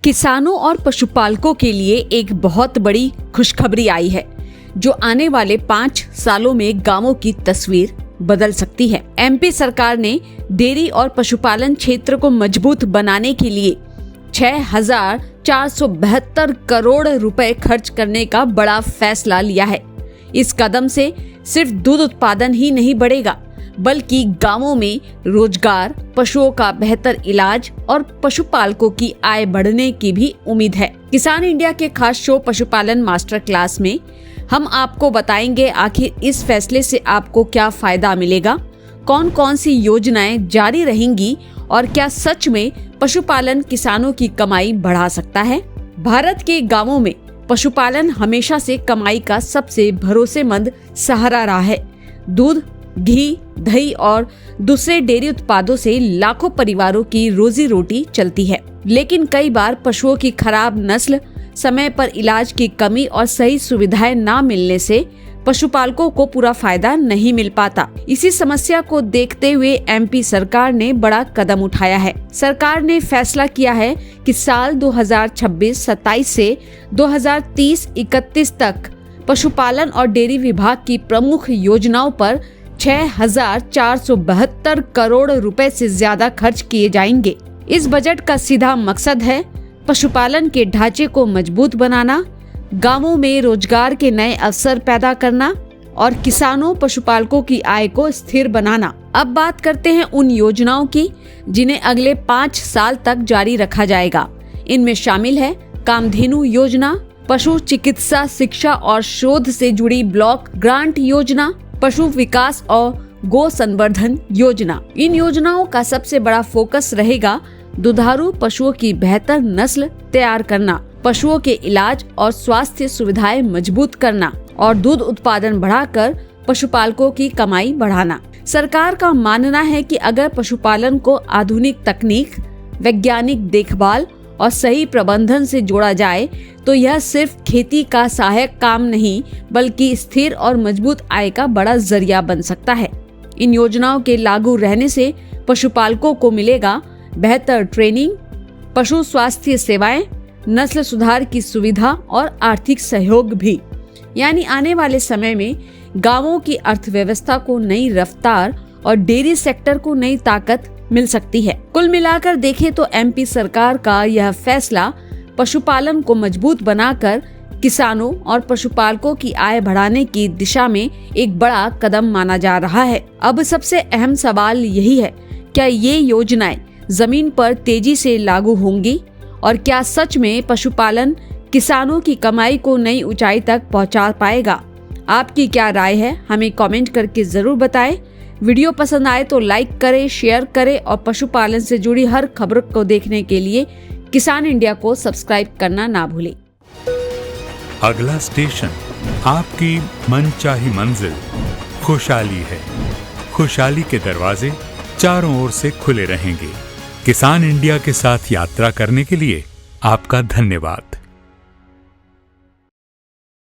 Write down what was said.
किसानों और पशुपालकों के लिए एक बहुत बड़ी खुशखबरी आई है जो आने वाले 5 सालों में गांवों की तस्वीर बदल सकती है। एमपी सरकार ने डेयरी और पशुपालन क्षेत्र को मजबूत बनाने के लिए 6,472 करोड़ रुपए खर्च करने का बड़ा फैसला लिया है। इस कदम से सिर्फ दूध उत्पादन ही नहीं बढ़ेगा बल्कि गांवों में रोजगार, पशुओं का बेहतर इलाज और पशुपालकों की आय बढ़ने की भी उम्मीद है। किसान इंडिया के खास शो पशुपालन मास्टर क्लास में हम आपको बताएंगे आखिर इस फैसले से आपको क्या फायदा मिलेगा, कौन कौन सी योजनाएं जारी रहेंगी और क्या सच में पशुपालन किसानों की कमाई बढ़ा सकता है। भारत के गांवों में पशुपालन हमेशा से कमाई का सबसे भरोसेमंद सहारा रहा है। दूध, घी, दही और दूसरे डेयरी उत्पादों से लाखों परिवारों की रोजी रोटी चलती है, लेकिन कई बार पशुओं की खराब नस्ल, समय पर इलाज की कमी और सही सुविधाएं न मिलने से पशुपालकों को पूरा फायदा नहीं मिल पाता। इसी समस्या को देखते हुए एमपी सरकार ने बड़ा कदम उठाया है। सरकार ने फैसला किया है कि साल 2026-27 से 2030-31 तक पशुपालन और डेयरी विभाग की प्रमुख योजनाओं पर 6,472 करोड़ रुपए से ज्यादा खर्च किए जाएंगे। इस बजट का सीधा मकसद है पशुपालन के ढांचे को मजबूत बनाना, गांवों में रोजगार के नए अवसर पैदा करना और किसानों पशुपालकों की आय को स्थिर बनाना। अब बात करते हैं उन योजनाओं की जिन्हें अगले 5 साल तक जारी रखा जाएगा। इनमें शामिल है कामधेनु योजना, पशु चिकित्सा शिक्षा और शोध से जुड़ी ब्लॉक ग्रांट योजना, पशु विकास और गो संवर्धन योजना। इन योजनाओं का सबसे बड़ा फोकस रहेगा दुधारू पशुओं की बेहतर नस्ल तैयार करना, पशुओं के इलाज और स्वास्थ्य सुविधाएं मजबूत करना और दूध उत्पादन बढ़ाकर पशुपालकों की कमाई बढ़ाना। सरकार का मानना है कि अगर पशुपालन को आधुनिक तकनीक, वैज्ञानिक देखभाल और सही प्रबंधन से जोड़ा जाए तो यह सिर्फ खेती का सहायक काम नहीं बल्कि स्थिर और मजबूत आय का बड़ा जरिया बन सकता है। इन योजनाओं के लागू रहने से पशुपालकों को मिलेगा बेहतर ट्रेनिंग, पशु स्वास्थ्य सेवाएं, नस्ल सुधार की सुविधा और आर्थिक सहयोग भी। यानी आने वाले समय में गांवों की अर्थव्यवस्था को नई रफ्तार और डेयरी सेक्टर को नई ताकत मिल सकती है। कुल मिलाकर देखें तो एमपी सरकार का यह फैसला पशुपालन को मजबूत बनाकर किसानों और पशुपालकों की आय बढ़ाने की दिशा में एक बड़ा कदम माना जा रहा है। अब सबसे अहम सवाल यही है, क्या ये योजनाएं जमीन पर तेजी से लागू होंगी और क्या सच में पशुपालन किसानों की कमाई को नई ऊंचाई तक पहुंचा पाएगा। आपकी क्या राय है, हमें कमेंट करके जरूर बताएं। वीडियो पसंद आए तो लाइक करें, शेयर करें और पशुपालन से जुड़ी हर खबर को देखने के लिए किसान इंडिया को सब्सक्राइब करना ना भूलें। अगला स्टेशन आपकी मनचाही मंजिल खुशहाली है। खुशहाली के दरवाजे चारों ओर से खुले रहेंगे। किसान इंडिया के साथ यात्रा करने के लिए आपका धन्यवाद।